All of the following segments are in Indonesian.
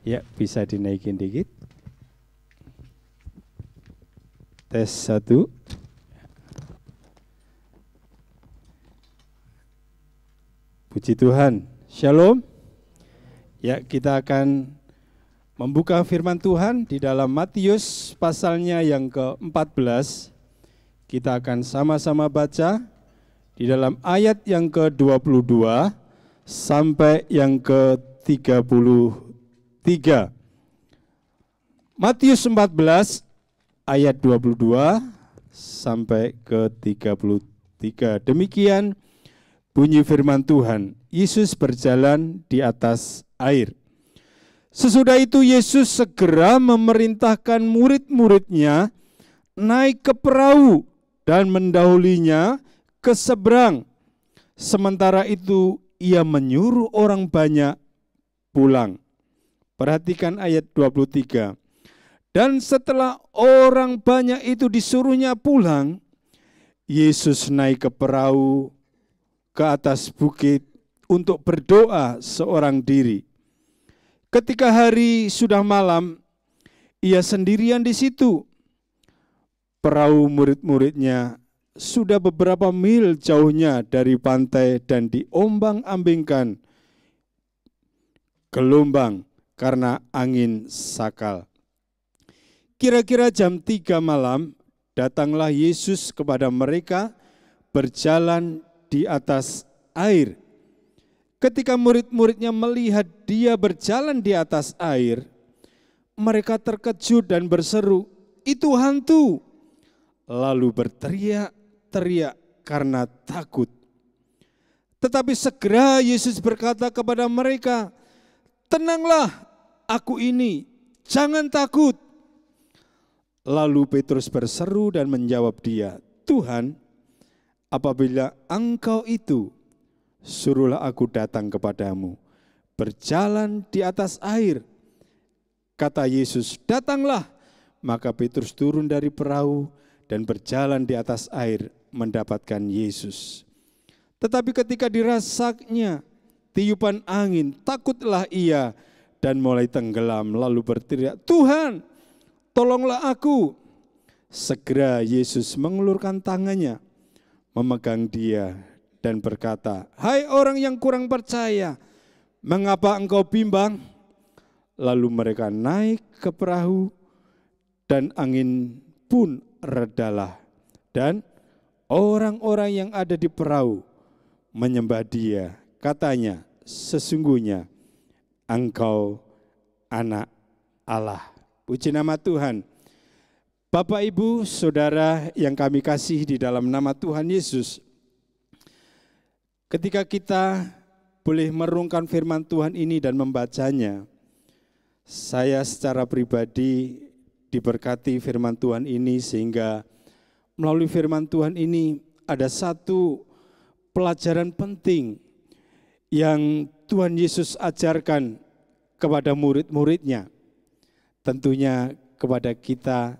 Ya, bisa dinaikin dikit. Tes 1. Puji Tuhan. Shalom. Ya, kita akan membuka firman Tuhan di dalam Matius pasalnya yang ke-14. Kita akan sama-sama baca di dalam ayat yang ke-22 sampai yang ke-33. Matius 14 ayat 22 sampai ke-33. Demikian bunyi firman Tuhan. Yesus berjalan di atas air. Sesudah itu Yesus segera memerintahkan murid-muridnya naik ke perahu dan mendahulinya ke seberang. Sementara itu ia menyuruh orang banyak pulang. Perhatikan ayat 23. Dan setelah orang banyak itu disuruhnya pulang, Yesus naik ke perahu ke atas bukit untuk berdoa seorang diri. Ketika hari sudah malam, ia sendirian di situ. Perahu murid-muridnya sudah beberapa mil jauhnya dari pantai dan diombang-ambingkan gelombang karena angin sakal. Kira-kira jam 3 malam, datanglah Yesus kepada mereka berjalan di atas air. Ketika murid-muridnya melihat dia berjalan di atas air, mereka terkejut dan berseru, "Itu hantu!" Lalu berteriak-teriak karena takut. Tetapi segera Yesus berkata kepada mereka, "Tenanglah, aku ini, jangan takut." Lalu Petrus berseru dan menjawab dia, "Tuhan, apabila Engkau itu, suruhlah aku datang kepadamu, berjalan di atas air." Kata Yesus, "Datanglah." Maka Petrus turun dari perahu dan berjalan di atas air mendapatkan Yesus. Tetapi ketika dirasaknya tiupan angin, takutlah ia dan mulai tenggelam, lalu berteriak, "Tuhan, tolonglah aku." Segera Yesus mengulurkan tangannya, memegang dia dan berkata, "Hai orang yang kurang percaya, mengapa engkau bimbang?" Lalu mereka naik ke perahu dan angin pun redalah. Dan orang-orang yang ada di perahu menyembah dia. Katanya, "Sesungguhnya Engkau Anak Allah." Puji nama Tuhan. Bapak, Ibu, Saudara yang kami kasih di dalam nama Tuhan Yesus, ketika kita boleh merenungkan firman Tuhan ini dan membacanya, saya secara pribadi diberkati firman Tuhan ini sehingga melalui firman Tuhan ini ada satu pelajaran penting yang Tuhan Yesus ajarkan kepada murid-muridnya. Tentunya kepada kita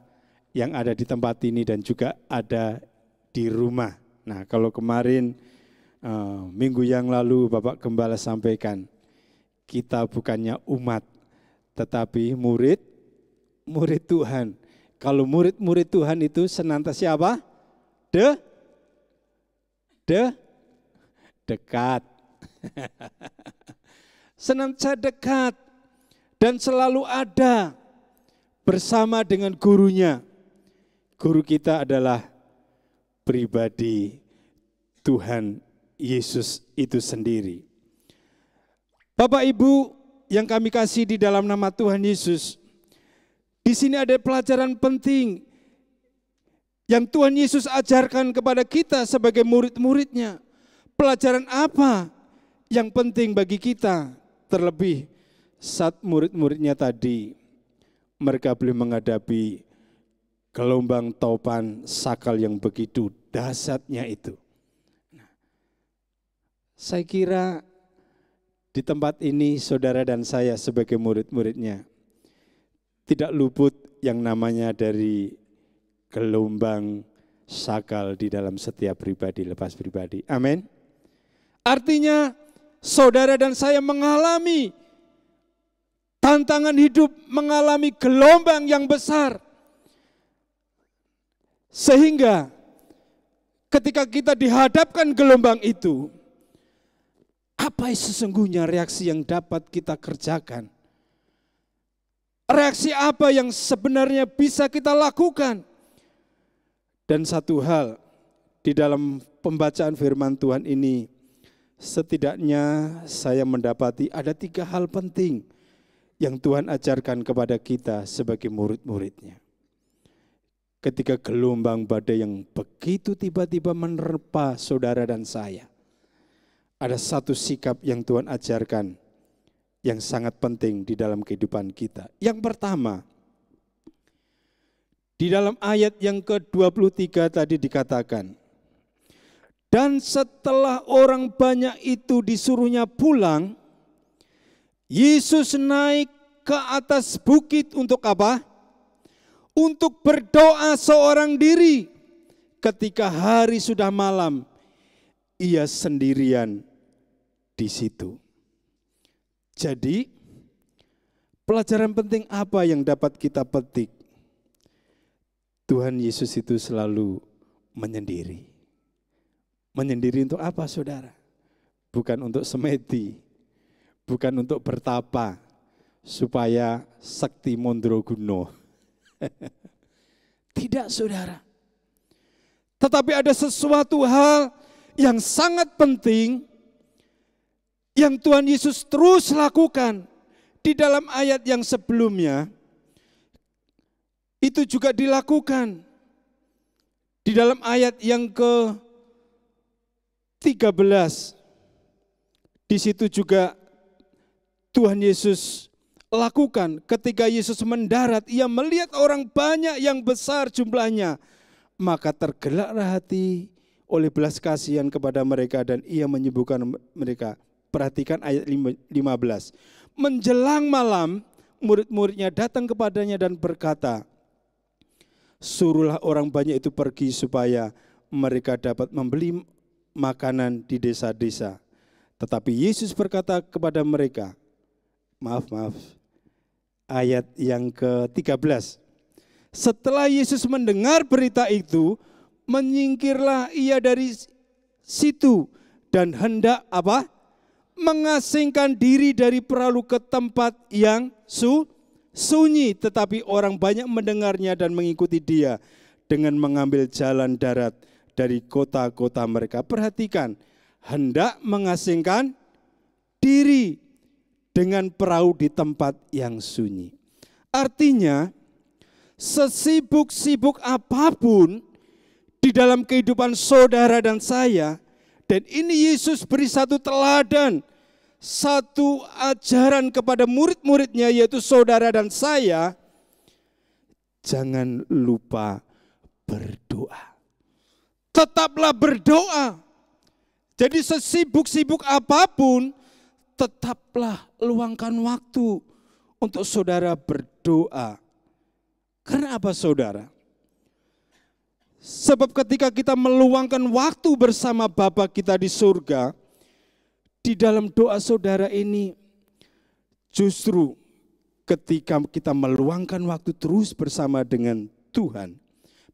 yang ada di tempat ini dan juga ada di rumah. Nah, kalau kemarin minggu yang lalu Bapak Gembala sampaikan, kita bukannya umat, tetapi murid Tuhan. Kalau murid Tuhan itu senantiasa siapa? Dekat. Senantiasa dekat dan selalu ada bersama dengan gurunya. Guru kita adalah pribadi Tuhan Yesus itu sendiri. Bapak Ibu yang kami kasih di dalam nama Tuhan Yesus, di sini ada pelajaran penting yang Tuhan Yesus ajarkan kepada kita sebagai murid-muridnya. Pelajaran apa yang penting bagi kita? Terlebih saat murid-muridnya tadi, mereka belum menghadapi gelombang topan sakal yang begitu dahsyatnya itu. Saya kira di tempat ini saudara dan saya sebagai murid-muridnya tidak luput yang namanya dari gelombang sakal di dalam setiap pribadi, lepas pribadi. Amin. Artinya saudara dan saya mengalami Tantangan hidup mengalami gelombang yang besar. Sehingga ketika kita dihadapkan gelombang itu, apa sesungguhnya reaksi yang dapat kita kerjakan? Reaksi apa yang sebenarnya bisa kita lakukan? Dan satu hal di dalam pembacaan firman Tuhan ini, setidaknya saya mendapati ada 3 hal penting yang Tuhan ajarkan kepada kita sebagai murid-muridnya. Ketika gelombang badai yang begitu tiba-tiba menerpa saudara dan saya, ada satu sikap yang Tuhan ajarkan yang sangat penting di dalam kehidupan kita. Yang pertama, di dalam ayat yang ke-23 tadi dikatakan, dan setelah orang banyak itu disuruhnya pulang, Yesus naik ke atas bukit untuk apa? Untuk berdoa seorang diri. Ketika hari sudah malam, ia sendirian di situ. Jadi, pelajaran penting apa yang dapat kita petik? Tuhan Yesus itu selalu menyendiri. Menyendiri untuk apa, saudara? Bukan untuk semedi, bukan untuk bertapa, supaya sakti mondroguno. Tidak, saudara. Tetapi ada sesuatu hal yang sangat penting yang Tuhan Yesus terus lakukan. Di dalam ayat yang sebelumnya, itu juga dilakukan. Di dalam ayat yang ke-13, di situ juga Tuhan Yesus lakukan. Ketika Yesus mendarat, ia melihat orang banyak yang besar jumlahnya, maka tergeraklah hati oleh belas kasihan kepada mereka dan ia menyembuhkan mereka. Perhatikan ayat 15. Menjelang malam, murid-muridnya datang kepadanya dan berkata, suruhlah orang banyak itu pergi supaya mereka dapat membeli makanan di desa-desa. Tetapi Yesus berkata kepada mereka, maaf, ayat yang ke-13. Setelah Yesus mendengar berita itu, menyingkirlah ia dari situ dan hendak apa? Mengasingkan diri dari perahu ke tempat yang sunyi. Tetapi orang banyak mendengarnya dan mengikuti dia dengan mengambil jalan darat dari kota-kota mereka. Perhatikan, hendak mengasingkan diri dengan perahu di tempat yang sunyi. Artinya, sesibuk-sibuk apapun di dalam kehidupan saudara dan saya, dan ini Yesus beri satu teladan, satu ajaran kepada murid-muridnya, yaitu saudara dan saya, jangan lupa berdoa. Tetaplah berdoa. Jadi sesibuk-sibuk apapun, tetaplah luangkan waktu untuk saudara berdoa. Karena apa, saudara? Sebab ketika kita meluangkan waktu bersama Bapa kita di surga, di dalam doa saudara ini, justru ketika kita meluangkan waktu terus bersama dengan Tuhan,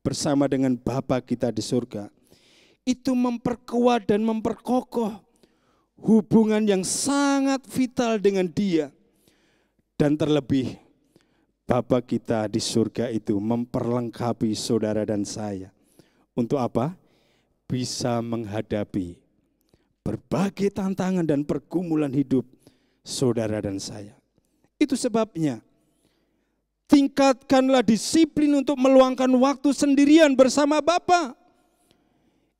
bersama dengan Bapa kita di surga, itu memperkuat dan memperkokoh hubungan yang sangat vital dengan Dia. Dan terlebih, Bapa kita di surga itu memperlengkapi saudara dan saya. Untuk apa? Bisa menghadapi berbagai tantangan dan pergumulan hidup saudara dan saya. Itu sebabnya, tingkatkanlah disiplin untuk meluangkan waktu sendirian bersama Bapa.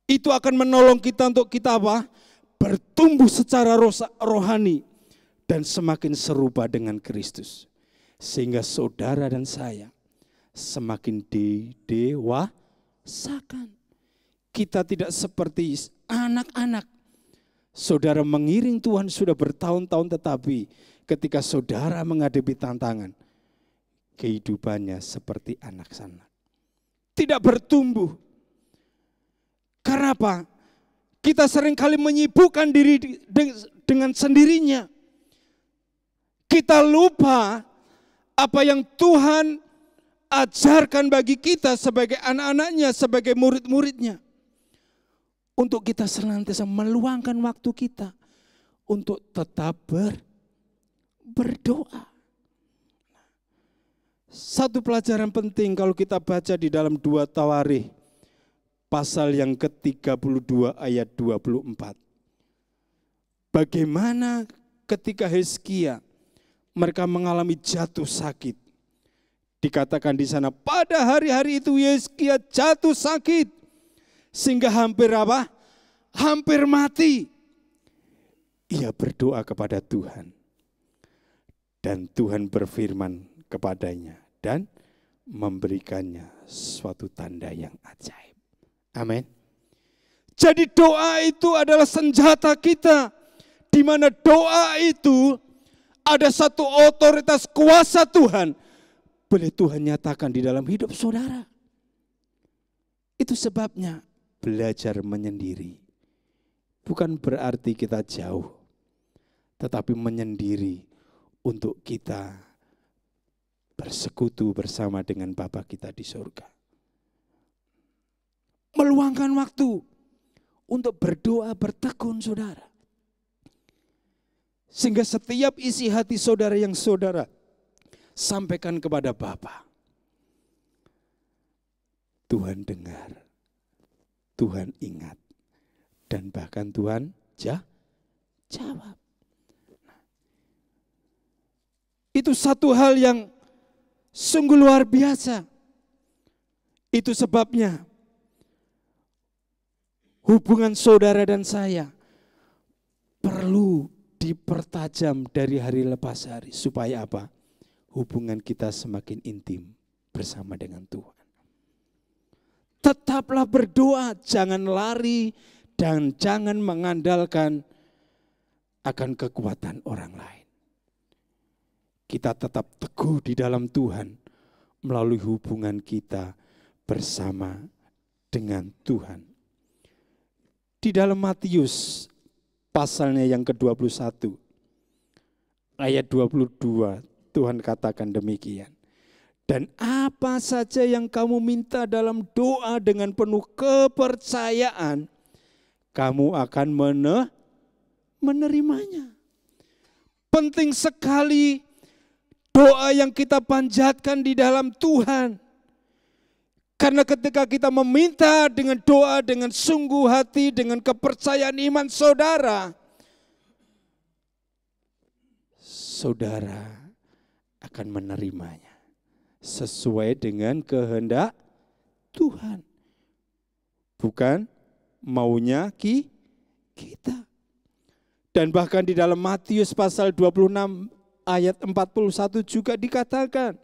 Itu akan menolong kita untuk kita apa? Bertumbuh secara rohani dan semakin serupa dengan Kristus. Sehingga saudara dan saya semakin didewasakan. Kita tidak seperti anak-anak. Saudara mengiring Tuhan sudah bertahun-tahun, tetapi ketika saudara menghadapi tantangan, kehidupannya seperti anak-anak. Tidak bertumbuh. Karena apa? Kita seringkali menyibukkan diri dengan sendirinya. Kita lupa apa yang Tuhan ajarkan bagi kita sebagai anak-anaknya, sebagai murid-muridnya. Untuk kita senantiasa meluangkan waktu kita untuk tetap berdoa. Satu pelajaran penting kalau kita baca di dalam 2 Tawarikh pasal yang ke-32 ayat 24. Bagaimana ketika Hizkia mereka mengalami jatuh sakit. Dikatakan di sana pada hari-hari itu Hizkia jatuh sakit sehingga hampir apa? Hampir mati. Ia berdoa kepada Tuhan dan Tuhan berfirman kepadanya dan memberikannya suatu tanda yang ajaib. Amin. Jadi doa itu adalah senjata kita, di mana doa itu ada satu otoritas kuasa Tuhan. Boleh Tuhan nyatakan di dalam hidup saudara. Itu sebabnya belajar menyendiri. Bukan berarti kita jauh, tetapi menyendiri untuk kita bersekutu bersama dengan Bapa kita di surga. Meluangkan waktu untuk berdoa bertekun saudara. Sehingga setiap isi hati saudara yang saudara sampaikan kepada Bapa, Tuhan dengar, Tuhan ingat, dan bahkan Tuhan jawab. Itu satu hal yang sungguh luar biasa. Itu sebabnya hubungan saudara dan saya perlu dipertajam dari hari lepas hari. Supaya apa? Hubungan kita semakin intim bersama dengan Tuhan. Tetaplah berdoa, jangan lari dan jangan mengandalkan akan kekuatan orang lain. Kita tetap teguh di dalam Tuhan melalui hubungan kita bersama dengan Tuhan. Di dalam Matius pasalnya yang ke-21 ayat 22 Tuhan katakan demikian. Dan apa saja yang kamu minta dalam doa dengan penuh kepercayaan, kamu akan menerimanya. Penting sekali doa yang kita panjatkan di dalam Tuhan. Karena ketika kita meminta dengan doa, dengan sungguh hati, dengan kepercayaan iman saudara, saudara akan menerimanya sesuai dengan kehendak Tuhan. Bukan maunya kita. Dan bahkan di dalam Matius pasal 26 ayat 41 juga dikatakan,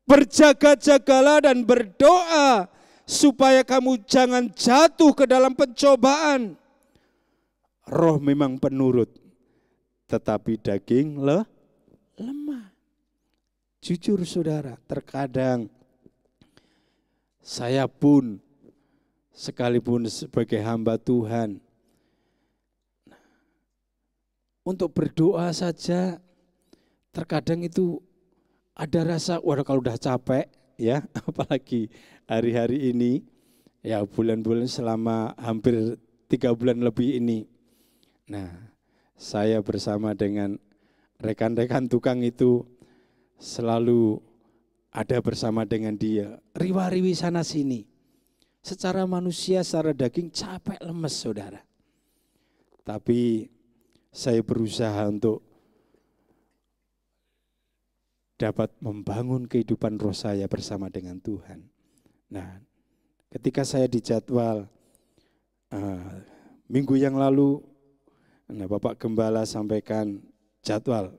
berjaga-jagalah dan berdoa supaya kamu jangan jatuh ke dalam pencobaan. Roh memang penurut, tetapi daging lemah. Jujur saudara, terkadang saya pun sekalipun sebagai hamba Tuhan, untuk berdoa saja terkadang itu ada rasa, waduh kalau udah capek ya, apalagi hari-hari ini, ya bulan-bulan selama hampir 3 bulan lebih ini. Nah, saya bersama dengan rekan-rekan tukang itu selalu ada bersama dengan dia, riwa-riwi sana sini. Secara manusia, secara daging capek lemes saudara. Tapi saya berusaha untuk dapat membangun kehidupan roh saya bersama dengan Tuhan. Nah, ketika saya dijadwal minggu yang lalu, Bapak Gembala sampaikan jadwal.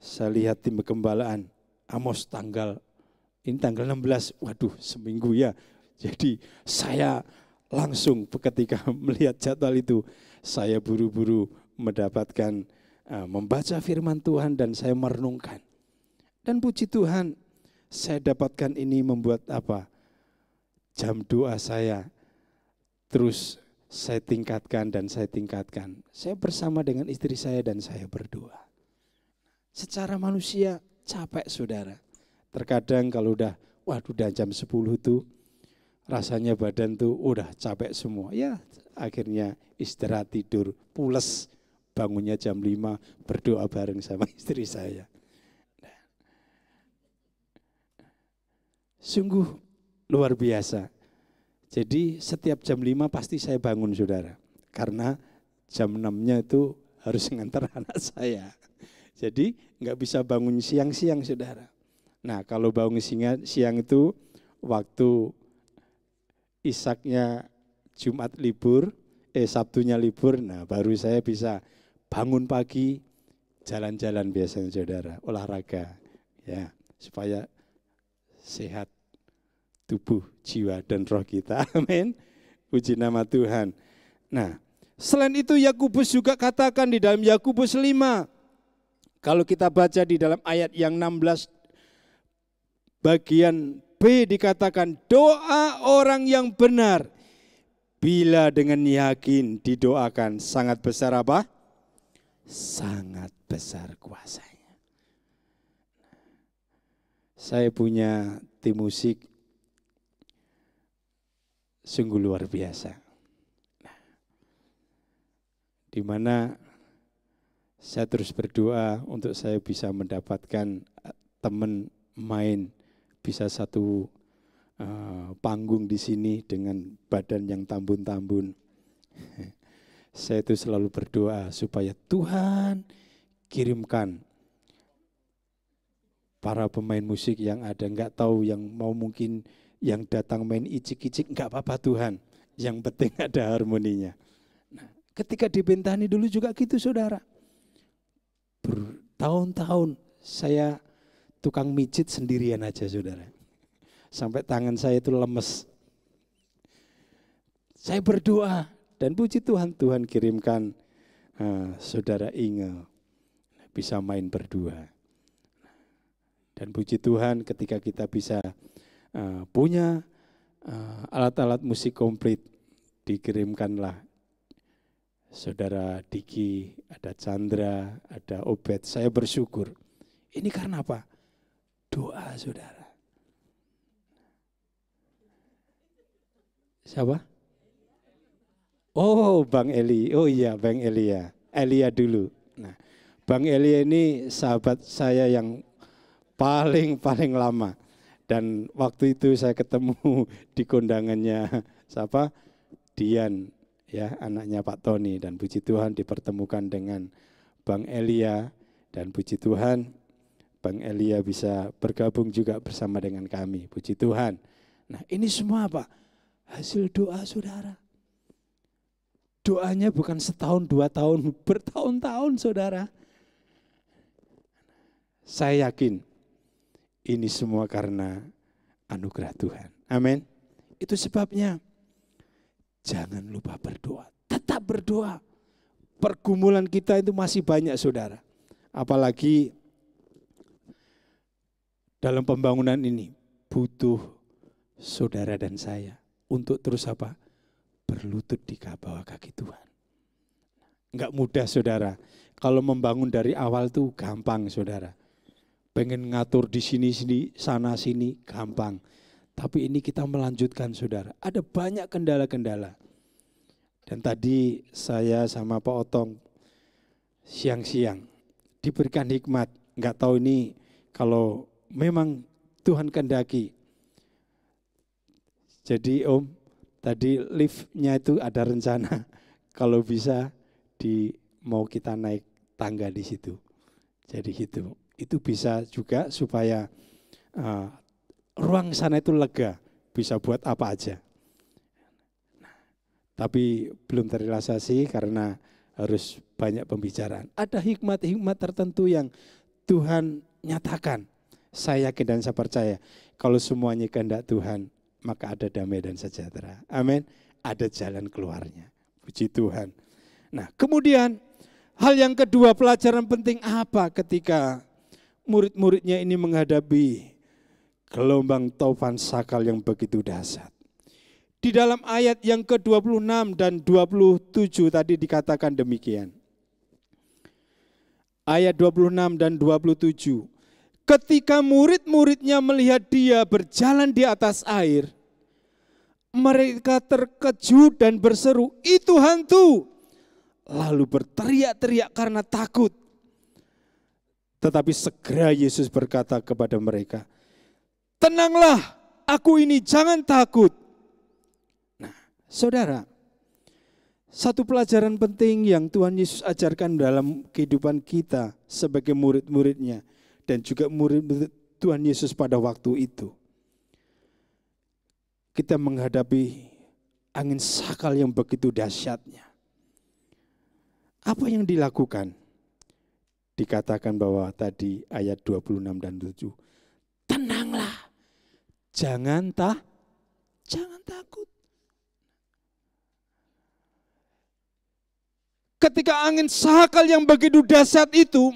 Saya lihat tim penggembalaan, Amos tanggal 16, waduh seminggu ya. Jadi saya langsung ketika melihat jadwal itu, saya buru-buru mendapatkan membaca firman Tuhan dan saya merenungkan. Dan puji Tuhan, saya dapatkan ini membuat apa? Jam doa saya terus saya tingkatkan dan saya tingkatkan. Saya bersama dengan istri saya dan saya berdoa. Secara manusia capek saudara. Terkadang kalau udah jam 10 tuh rasanya badan tuh udah capek semua. Ya akhirnya istirahat tidur, pules. Bangunnya jam 5 berdoa bareng sama istri saya. Sungguh luar biasa. Jadi setiap jam 5 pasti saya bangun saudara. Karena jam 6-nya itu harus ngantar anak saya. Jadi nggak bisa bangun siang-siang saudara. Nah kalau bangun siang itu waktu Ishaknya Jumat libur, Sabtunya libur, nah baru saya bisa bangun pagi, jalan-jalan biasanya saudara, olahraga. Ya, supaya sehat tubuh, jiwa, dan roh kita. Amin. Puji nama Tuhan. Nah, selain itu Yakobus juga katakan di dalam Yakobus 5. Kalau kita baca di dalam ayat yang 16 bagian B dikatakan doa orang yang benar bila dengan yakin didoakan sangat besar apa? Sangat besar kuasanya. Saya punya tim musik sungguh luar biasa. Di mana saya terus berdoa untuk saya bisa mendapatkan teman main, bisa satu panggung di sini dengan badan yang tambun-tambun. Saya itu selalu berdoa supaya Tuhan kirimkan para pemain musik yang ada, enggak tahu yang mau mungkin yang datang main icik-icik, enggak apa-apa Tuhan, yang penting ada harmoninya. Nah, ketika di Bentani dulu juga gitu saudara. Bertahun-tahun saya tukang mijit sendirian aja saudara. Sampai tangan saya itu lemes. Saya berdoa dan puji Tuhan, Tuhan kirimkan saudara Inge bisa main berdua. Dan puji Tuhan ketika kita bisa punya alat-alat musik komplit, dikirimkanlah saudara Diki, ada Chandra, ada Obed. Saya bersyukur. Ini karena apa? Doa saudara. Siapa? Oh, Bang Eli. Oh iya, Bang Elia. Elia dulu. Nah, Bang Elia ini sahabat saya yang paling lama. Dan waktu itu saya ketemu di kondangannya siapa? Dian, ya, anaknya Pak Tony, dan puji Tuhan dipertemukan dengan Bang Elia, dan puji Tuhan Bang Elia bisa bergabung juga bersama dengan kami. Puji Tuhan. Nah, ini semua apa? Hasil doa saudara. Doanya bukan setahun, 2 tahun, bertahun-tahun saudara. Saya yakin ini semua karena anugerah Tuhan. Amin. Itu sebabnya jangan lupa berdoa. Tetap berdoa. Pergumulan kita itu masih banyak saudara. Apalagi dalam pembangunan ini butuh saudara dan saya untuk terus apa? Berlutut di bawah kaki Tuhan. Enggak mudah saudara. Kalau membangun dari awal tuh gampang saudara. Pengen ngatur di sini, sana, sini, gampang. Tapi ini kita melanjutkan saudara. Ada banyak kendala-kendala. Dan tadi saya sama Pak Otong siang-siang diberikan hikmat. Enggak tahu ini kalau memang Tuhan kehendaki. Jadi Om, tadi liftnya itu ada rencana kalau bisa mau kita naik tangga di situ. Jadi itu bisa juga supaya ruang sana itu lega, bisa buat apa aja. Tapi belum terrealisasi karena harus banyak pembicaraan. Ada hikmat-hikmat tertentu yang Tuhan nyatakan. Saya yakin dan saya percaya kalau semuanya kehendak Tuhan, maka ada damai dan sejahtera. Amin. Ada jalan keluarnya. Puji Tuhan. Nah, kemudian hal yang kedua, pelajaran penting apa ketika murid-muridnya ini menghadapi gelombang taufan sakal yang begitu dahsyat. Di dalam ayat yang ke-26 dan 27 tadi dikatakan demikian. ayat 26 dan 27. Ketika murid-muridnya melihat dia berjalan di atas air, mereka terkejut dan berseru, "Itu hantu!" Lalu berteriak-teriak karena takut. Tetapi segera Yesus berkata kepada mereka, "Tenanglah, aku ini, jangan takut." Nah, saudara, satu pelajaran penting yang Tuhan Yesus ajarkan dalam kehidupan kita sebagai murid-muridnya dan juga murid Tuhan Yesus pada waktu itu. Kita menghadapi angin sakal yang begitu dahsyatnya. Apa yang dilakukan? Dikatakan bahwa tadi ayat 26 dan 7. Tenanglah, jangan takut. Ketika angin sakal yang begitu dahsyat itu,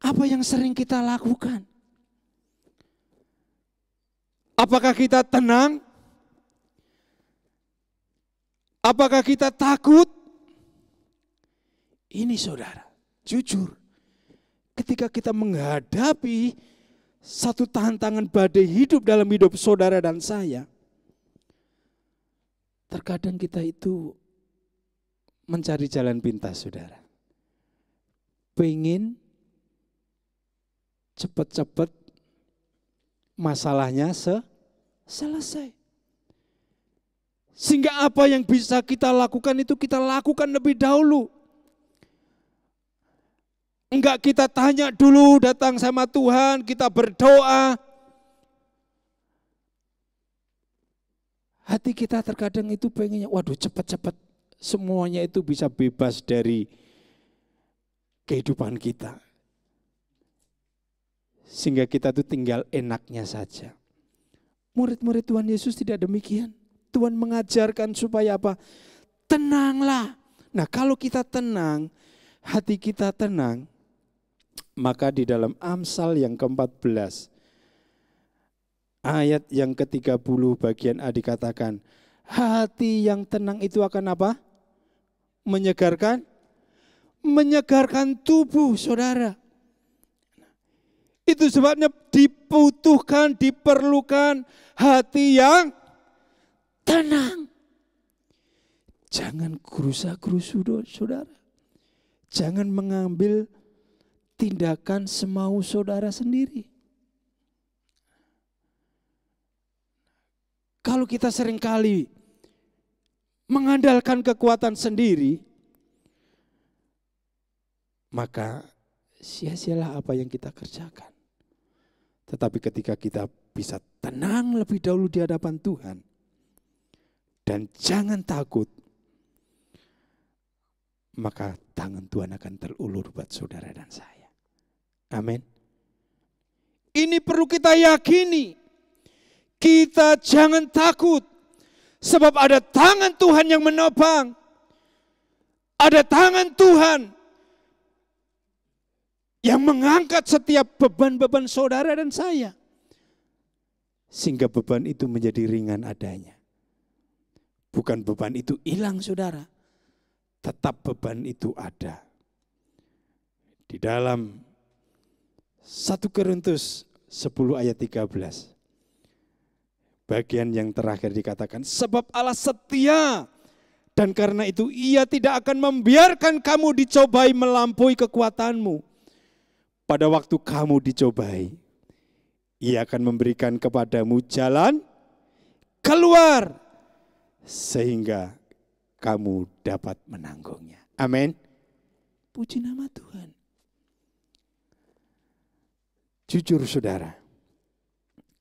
apa yang sering kita lakukan? Apakah kita tenang? Apakah kita takut? Ini saudara, jujur, ketika kita menghadapi satu tantangan badai hidup dalam hidup saudara dan saya, terkadang kita itu mencari jalan pintas, saudara. Pengen cepat-cepat masalahnya selesai. Sehingga apa yang bisa kita lakukan itu kita lakukan lebih dahulu. Enggak kita tanya dulu, datang sama Tuhan, kita berdoa. Hati kita terkadang itu pengennya, waduh cepat-cepat semuanya itu bisa bebas dari kehidupan kita. Sehingga kita tuh tinggal enaknya saja. Murid-murid Tuhan Yesus tidak demikian. Tuhan mengajarkan supaya apa? Tenanglah. Nah, kalau kita tenang, hati kita tenang, maka di dalam Amsal yang ke-14 ayat yang ke-30 bagian A dikatakan, hati yang tenang itu akan apa? Menyegarkan tubuh, saudara. Itu sebabnya dibutuhkan, diperlukan hati yang tenang. Jangan gerusa-gerusu, saudara. Jangan mengambil tindakan semau saudara sendiri. Kalau kita seringkali mengandalkan kekuatan sendiri, maka sia-sialah apa yang kita kerjakan. Tetapi ketika kita bisa tenang lebih dahulu di hadapan Tuhan, dan jangan takut, maka tangan Tuhan akan terulur buat saudara dan saya. Amin. Ini perlu kita yakini. Kita jangan takut. Sebab ada tangan Tuhan yang menopang. Ada tangan Tuhan yang mengangkat setiap beban-beban saudara dan saya. Sehingga beban itu menjadi ringan adanya. Bukan beban itu hilang, saudara. Tetap beban itu ada. Di dalam 1 Korintus 10 ayat 13. Bagian yang terakhir dikatakan, sebab Allah setia dan karena itu Ia tidak akan membiarkan kamu dicobai melampaui kekuatanmu. Pada waktu kamu dicobai, Ia akan memberikan kepadamu jalan keluar sehingga kamu dapat menanggungnya. Amin. Puji nama Tuhan. Jujur saudara,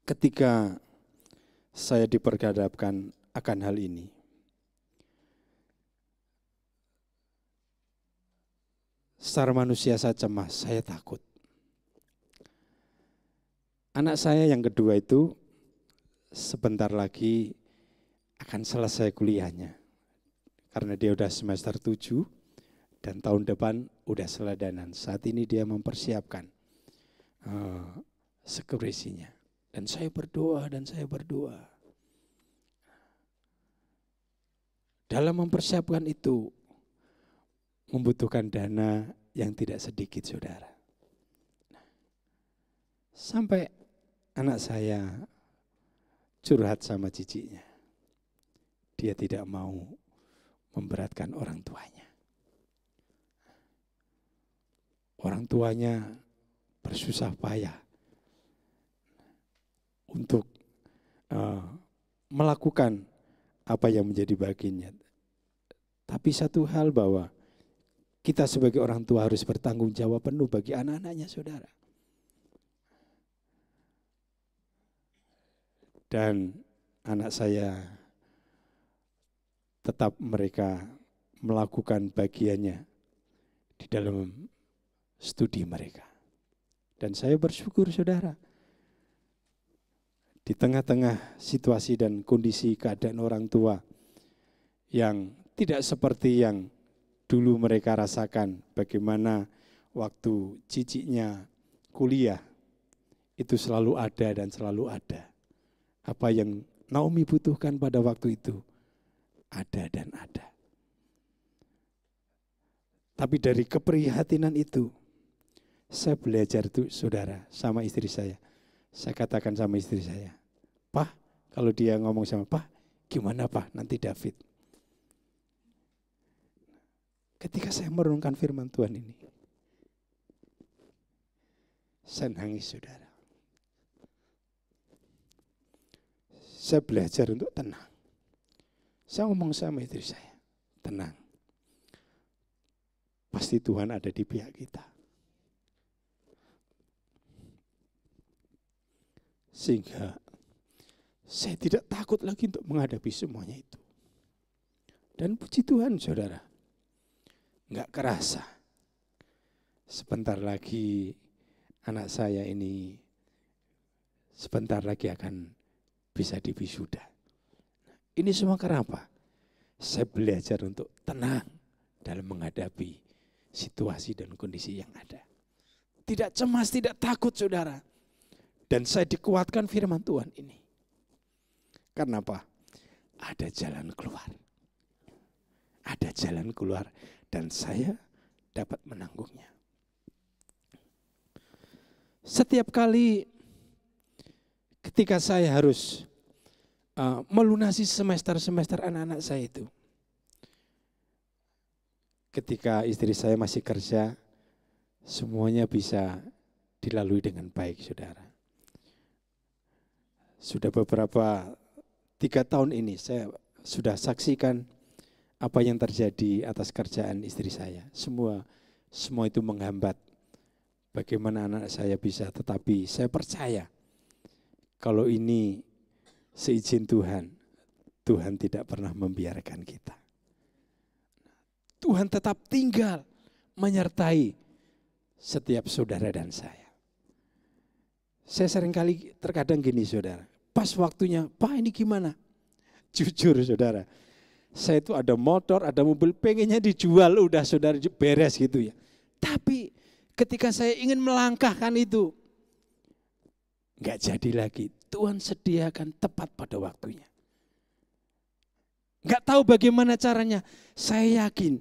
ketika saya diperhadapkan akan hal ini, secara manusia saya cemas, saya takut. Anak saya yang kedua itu sebentar lagi akan selesai kuliahnya. Karena dia udah semester 7 dan tahun depan udah seladanan. Saat ini dia mempersiapkan sekurisinya. Dan saya berdoa. Dalam mempersiapkan itu membutuhkan dana yang tidak sedikit, saudara. Sampai anak saya curhat sama ciciknya. Dia tidak mau memberatkan orang tuanya. Orang tuanya bersusah payah untuk melakukan apa yang menjadi bagiannya. Tapi satu hal bahwa kita sebagai orang tua harus bertanggung jawab penuh bagi anak-anaknya, saudara. Dan anak saya tetap mereka melakukan bagiannya di dalam studi mereka. Dan saya bersyukur, saudara, di tengah-tengah situasi dan kondisi keadaan orang tua yang tidak seperti yang dulu mereka rasakan, bagaimana waktu ciciknya kuliah, itu selalu ada dan selalu ada. Apa yang Naomi butuhkan pada waktu itu, ada dan ada. Tapi dari keprihatinan itu, saya belajar tuh, saudara, sama istri saya. Saya katakan sama istri saya, "Pak," kalau dia ngomong sama, "Pak, gimana Pak nanti David?" Ketika saya merenungkan firman Tuhan ini, saya nangis, saudara. Saya belajar untuk tenang. Saya ngomong sama istri saya, tenang. Pasti Tuhan ada di pihak kita. Sehingga saya tidak takut lagi untuk menghadapi semuanya itu. Dan puji Tuhan, saudara, enggak kerasa. Sebentar lagi anak saya ini sebentar lagi akan bisa diwisuda. Ini semua kenapa? Saya belajar untuk tenang dalam menghadapi situasi dan kondisi yang ada. Tidak cemas, tidak takut, saudara. Dan saya dikuatkan firman Tuhan ini. Karena apa? Ada jalan keluar. Ada jalan keluar dan saya dapat menanggungnya. Setiap kali ketika saya harus melunasi semester-semester anak-anak saya itu. Ketika istri saya masih kerja, semuanya bisa dilalui dengan baik, saudara. Sudah beberapa 3 tahun ini saya sudah saksikan apa yang terjadi atas kerjaan istri saya. Semua itu menghambat bagaimana anak saya bisa, tetapi saya percaya kalau ini seizin Tuhan, Tuhan tidak pernah membiarkan kita. Tuhan tetap tinggal menyertai setiap saudara dan saya. Saya seringkali terkadang gini, saudara, pas waktunya, "Pak, ini gimana?" Jujur, saudara, saya itu ada motor, ada mobil, pengennya dijual, udah saudara beres gitu ya. Tapi ketika saya ingin melangkahkan itu, enggak jadi lagi. Tuhan sediakan tepat pada waktunya. Enggak tahu bagaimana caranya. Saya yakin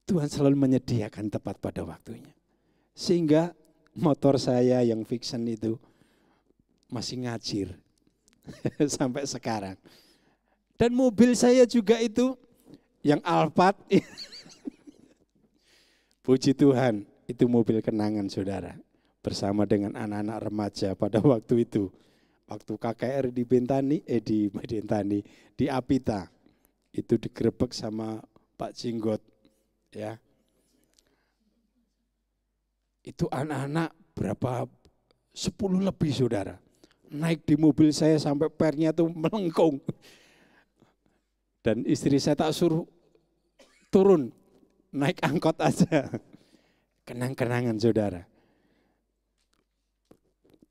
Tuhan selalu menyediakan tepat pada waktunya. Sehingga motor saya yang Vixen itu masih ngacir sampai sekarang. Dan mobil saya juga itu yang Alphard. Puji Tuhan, itu mobil kenangan, saudara. Bersama dengan anak-anak remaja pada waktu itu. Waktu KKR di Bentani, di Apita, itu digerebek sama Pak Jinggot, ya. Itu anak-anak berapa 10 lebih, saudara. Naik di mobil saya sampai pernya tuh melengkung. Dan istri saya tak suruh turun, naik angkot aja. Kenang-kenangan, saudara.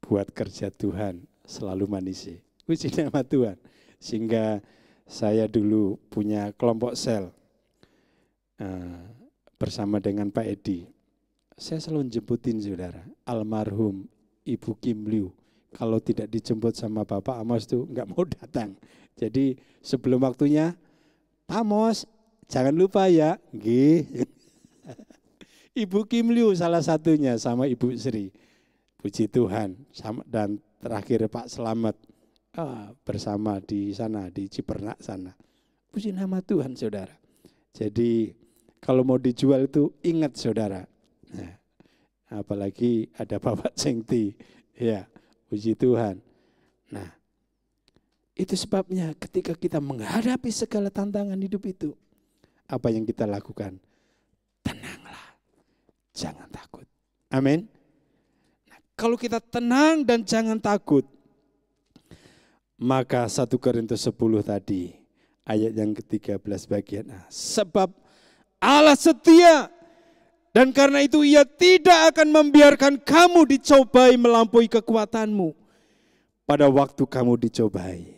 Buat kerja Tuhan selalu manis. Puji nama Tuhan. Sehingga saya dulu punya kelompok sel bersama dengan Pak Edi. Saya selalu jemputin, saudara, almarhum Ibu Kim Liu. Kalau tidak dijemput sama Bapak Amos tuh enggak mau datang. Jadi sebelum waktunya, "Pak Amos, jangan lupa ya." Nggih. Ibu Kim Liu salah satunya sama Ibu Sri. Puji Tuhan. Dan terakhir Pak Slamet bersama di sana, di Cipernak sana. Puji nama Tuhan saudara. Jadi kalau mau dijual itu ingat saudara. Nah, apalagi ada Bapak Cengti. Ya, puji Tuhan. Nah, itu sebabnya ketika kita menghadapi segala tantangan hidup itu, apa yang kita lakukan? Tenanglah, jangan takut. Amin. Nah, kalau kita tenang dan jangan takut, maka 1 Korintus 10 tadi, ayat yang ke-13 bagian A. Sebab Allah setia, dan karena itu Ia tidak akan membiarkan kamu dicobai melampaui kekuatanmu. Pada waktu kamu dicobai,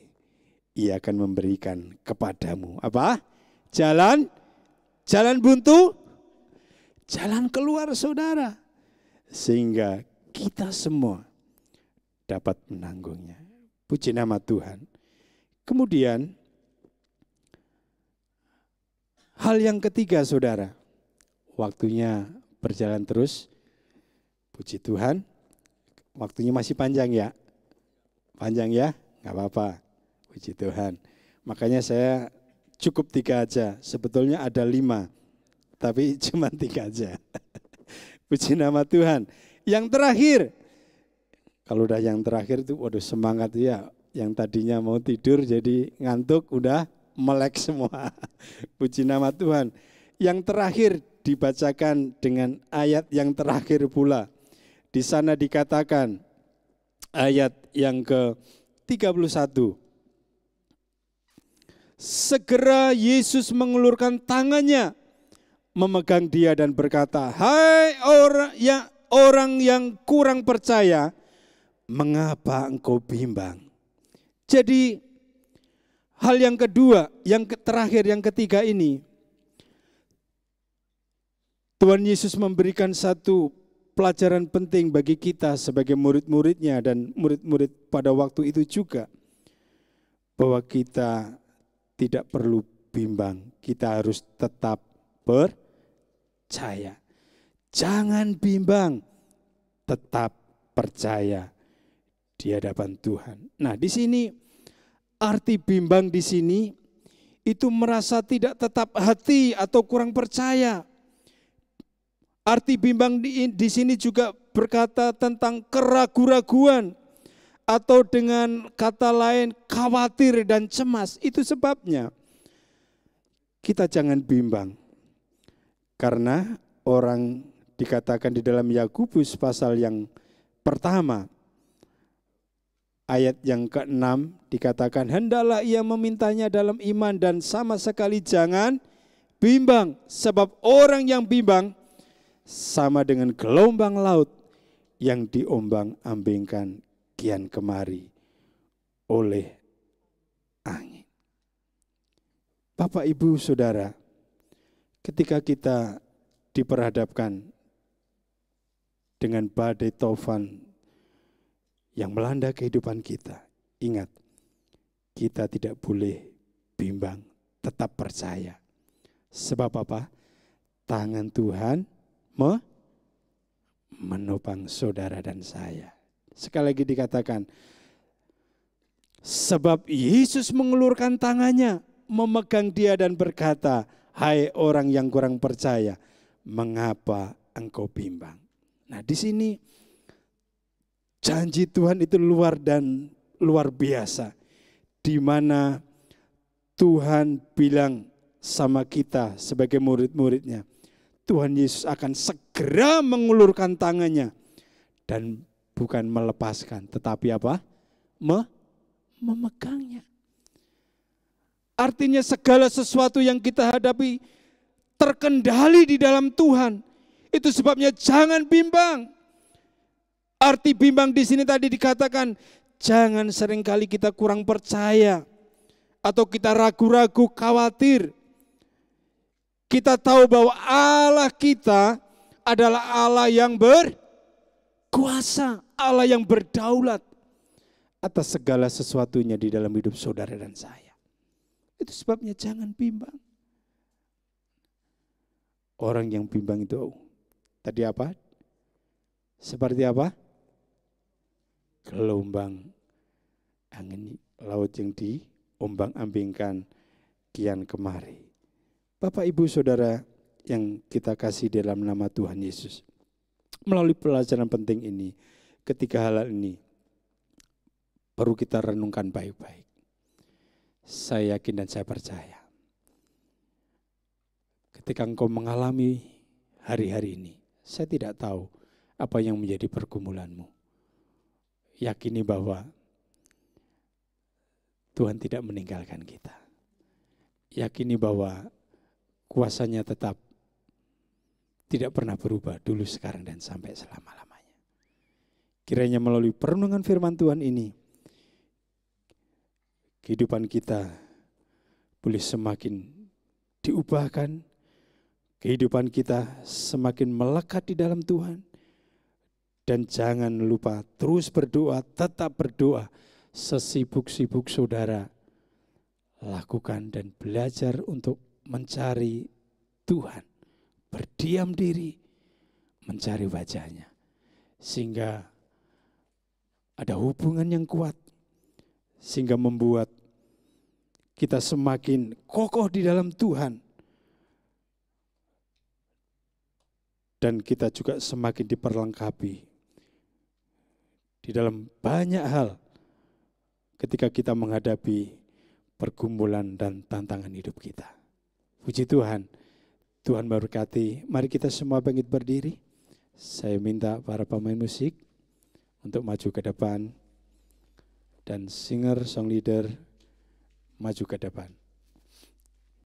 Ia akan memberikan kepadamu apa? Jalan buntu, jalan keluar saudara. Sehingga kita semua dapat menanggungnya. Puji nama Tuhan. Kemudian hal yang ketiga saudara, waktunya berjalan terus. Puji Tuhan, waktunya masih panjang ya. Panjang ya, nggak apa-apa. Puji Tuhan. Makanya saya cukup 3 aja. Sebetulnya ada 5, tapi cuma 3 aja. Puji nama Tuhan. Yang terakhir, kalau udah yang terakhir itu, waduh semangat ya. Yang tadinya mau tidur jadi ngantuk, udah melek semua. Puji nama Tuhan. Yang terakhir dibacakan dengan ayat yang terakhir pula. Di sana dikatakan ayat yang ke-31. Segera Yesus mengulurkan tangannya, memegang dia dan berkata, "Hai orang yang kurang percaya, mengapa engkau bimbang?" Jadi hal yang kedua, yang terakhir, yang ketiga ini, Tuhan Yesus memberikan satu pelajaran penting bagi kita sebagai murid-muridnya dan murid-murid pada waktu itu juga, bahwa kita tidak perlu bimbang, kita harus tetap percaya. Jangan bimbang, tetap percaya di hadapan Tuhan. Nah, di sini arti bimbang di sini itu merasa tidak tetap hati atau kurang percaya. Arti bimbang di sini juga berkata tentang keraguan-raguan, atau dengan kata lain khawatir dan cemas. Itu sebabnya kita jangan bimbang. Karena orang dikatakan di dalam Yakobus pasal yang pertama, ayat yang ke-6 dikatakan, hendaklah ia memintanya dalam iman dan sama sekali jangan bimbang. Sebab orang yang bimbang sama dengan gelombang laut yang diombang-ambingkan kian kemari oleh angin. Bapak, Ibu, Saudara, ketika kita diperhadapkan dengan badai taufan yang melanda kehidupan kita, ingat, kita tidak boleh bimbang, tetap percaya. Sebab apa? Tangan Tuhan menopang saudara dan saya. Sekali lagi dikatakan, sebab Yesus mengulurkan tangannya, memegang dia dan berkata, hai orang yang kurang percaya, mengapa engkau bimbang? Nah, di sini janji Tuhan itu luar biasa, di mana Tuhan bilang sama kita sebagai murid-muridnya, Tuhan Yesus akan segera mengulurkan tangannya dan bukan melepaskan, tetapi apa? Memegangnya. Artinya segala sesuatu yang kita hadapi terkendali di dalam Tuhan. Itu sebabnya jangan bimbang. Arti bimbang di sini tadi dikatakan, jangan seringkali kita kurang percaya atau kita ragu-ragu, khawatir. Kita tahu bahwa Allah kita adalah Allah yang berkuasa, Allah yang berdaulat atas segala sesuatunya di dalam hidup saudara dan saya. Itu sebabnya jangan bimbang. Orang yang bimbang itu tadi apa? Seperti apa? Gelombang angin laut yang diombang-ambingkan kian kemari. Bapak, Ibu, Saudara yang kita kasih dalam nama Tuhan Yesus. Melalui pelajaran penting ini, ketiga hal ini perlu kita renungkan baik-baik. Saya yakin dan saya percaya, ketika engkau mengalami hari-hari ini, saya tidak tahu apa yang menjadi pergumulanmu. Yakini bahwa Tuhan tidak meninggalkan kita. Yakini bahwa kuasanya tetap tidak pernah berubah dulu, sekarang, dan sampai selama-lamanya. Kiranya melalui perenungan firman Tuhan ini, kehidupan kita boleh semakin diubahkan, kehidupan kita semakin melekat di dalam Tuhan. Dan jangan lupa terus berdoa, tetap berdoa. Sesibuk-sibuk saudara, lakukan dan belajar untuk mencari Tuhan. Berdiam diri, mencari wajahnya. Sehingga ada hubungan yang kuat. Sehingga membuat kita semakin kokoh di dalam Tuhan. Dan kita juga semakin diperlengkapi di dalam banyak hal ketika kita menghadapi pergumulan dan tantangan hidup kita. Puji Tuhan, Tuhan berkati. Mari kita semua bangkit berdiri. Saya minta para pemain musik untuk maju ke depan dan singer, song leader maju ke depan.